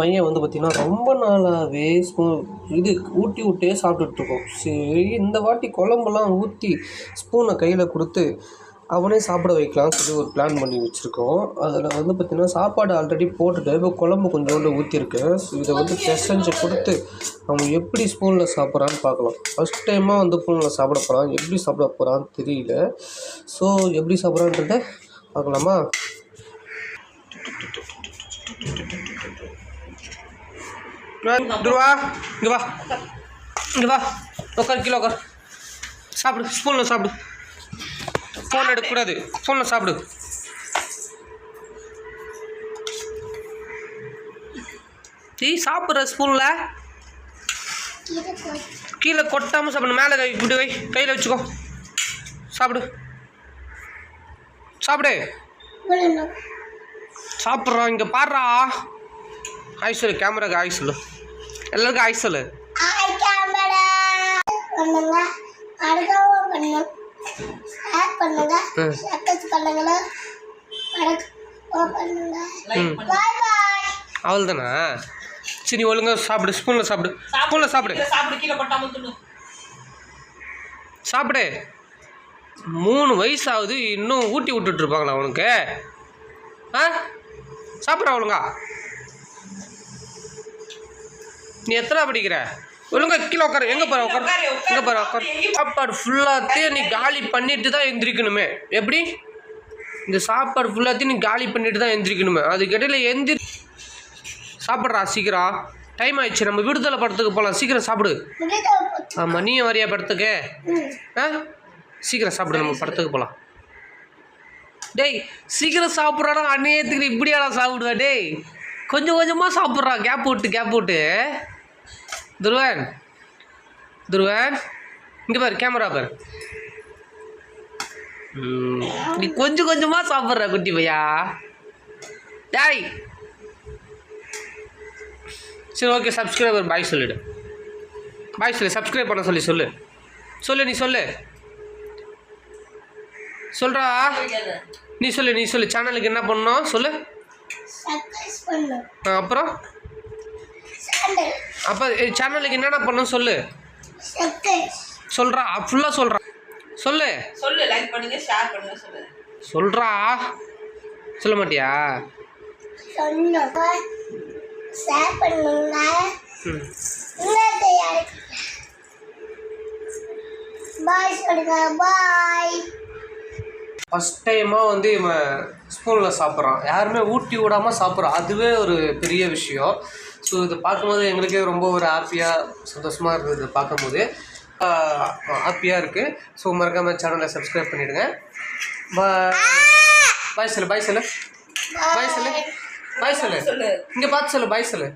பையன் வந்து பார்த்திங்கன்னா ரொம்ப நாளாகவே இது ஊட்டி விட்டே சாப்பிட்டுட்ருக்கோம். சரி இந்த வாட்டி குழம்புலாம் ஊற்றி ஸ்பூனை கையில் கொடுத்து அவனே சாப்பிட வைக்கலாம்னு சொல்லி ஒரு பிளான் பண்ணி வச்சுருக்கோம். அதில் வந்து பார்த்திங்கன்னா சாப்பாடு ஆல்ரெடி போட்டுட்டு இப்போ குழம்பு கொஞ்சோண்டு ஊற்றிருக்கு. ஸோ இதை வந்து பிசைஞ்சு கொடுத்து அவன் எப்படி ஸ்பூனில் சாப்பிட்றான்னு பார்க்கலாம். ஃபஸ்ட் டைமாக வந்து ஸ்பூனில் சாப்பிட போகிறான். எப்படி சாப்பிட போகிறான்னு தெரியல. ஸோ எப்படி சாப்பிட்றான்றத பார்க்கலாமா? துருவா இங்கே வா, இங்கே வா, உட்கார், கீழே உட்கார், சாப்பிடு, ஸ்பூனில் சாப்பிடு, ஃபோன் எடுக்கக்கூடாது, ஃபோனில் சாப்பிடு. சாப்பிட்ற ஸ்பூனில் கீழே கொட்டாமல் சாப்பிடு, மேலே கை இப்படி வை, கையில் வச்சுக்கோ, சாப்பிடு, சாப்பிடு, சாப்பிட்றோம். இங்கே பாடுறா, ஆய் சொல்லு, கேமராக்கு ஆய் சொல்லு, எல்லாருக்கும் ஆய் சொல்லு. அவள் தானா? சரி ஒழுங்கா சாப்பிடு, ஸ்பூனில் சாப்பிடு, ஸ்பூனில் சாப்பிடு, சாப்பிடு. 3 வயசு ஆகுது, இன்னும் ஊட்டி விட்டுட்டு இருப்பாங்களா அவனுக்கு? சாப்பிட்றா ஒழுங்கா. நீ எத்தனை படிக்கிற? ஒழுங்கா கீழே உட்காரு. எங்கே போகிற? உட்காரு, எங்கே போகிற? உட்காரு. சாப்பாடு ஃபுல்லாத்தையும் நீ காலி பண்ணிட்டு தான் எந்திரிக்கணுமே. எப்படி? இந்த சாப்பாடு ஃபுல்லாத்தையும் நீ காலி பண்ணிட்டு தான் எந்திரிக்கணுமே. அதுக்கிடையில் சாப்பிட்றா சீக்கிரம். டைம் ஆயிடுச்சு, நம்ம விடுதலை படத்துக்கு போகலாம். சீக்கிரம் சாப்பிடு. ஆமாம், நீயும் வரியா படத்துக்கு? சீக்கிரம் சாப்பிடு, நம்ம படத்துக்கு போகலாம். டேய் சீக்கிரம் சாப்பிட்றாடா. அந்நேரத்துக்கு இப்படியாடா சாப்பிடுவா? டேய் கொஞ்சம் கொஞ்சமாக சாப்பிட்றா, கேப் விட்டு. துருவன் இங்கே பாரு, கேமரா பாரு. நீ கொஞ்சம் கொஞ்சமாக சாப்பிட்ற குட்டி பையா. டேய் சரி ஓகே, சப்ஸ்கிரைபர் பாய் சொல்லிவிடு. பாய் சொல்லு, சப்ஸ்கிரைப் பண்ண சொல்லு. நீ சொல்கிறா. நீ சொல்லு சேனலுக்கு என்ன பண்ணணும் சொல்லு. அப்புறம் அப்போ சேனலுக்கு என்னென்ன பண்ணணும் சொல்லு. சொல்கிறா, ஃபுல்லாக சொல்லு. லைக் பண்ணுங்க, ஷேர் பண்ணுங்க சொல்லு. சொல்கிறா, சொல்ல மாட்டியா? ஃபஸ்ட் டைமாக வந்து இவன் ஸ்பூனில் சாப்பிட்றான். யாருமே ஊட்டி விடாமல் சாப்பிட்றான். அதுவே ஒரு பெரிய விஷயம். ஸோ இதை பார்க்கும்போது எங்களுக்கே ரொம்ப ஒரு ஹாப்பியாக சந்தோஷமாக இருந்தது. பார்க்கும்போது ஹாப்பியாக இருக்குது. ஸோ மறக்காமல் சேனலை சப்ஸ்கிரைப் பண்ணிவிடுங்க. பாய் சொல்லு. இங்கே பார்த்து சொல்லு, பாய் சொல்லு.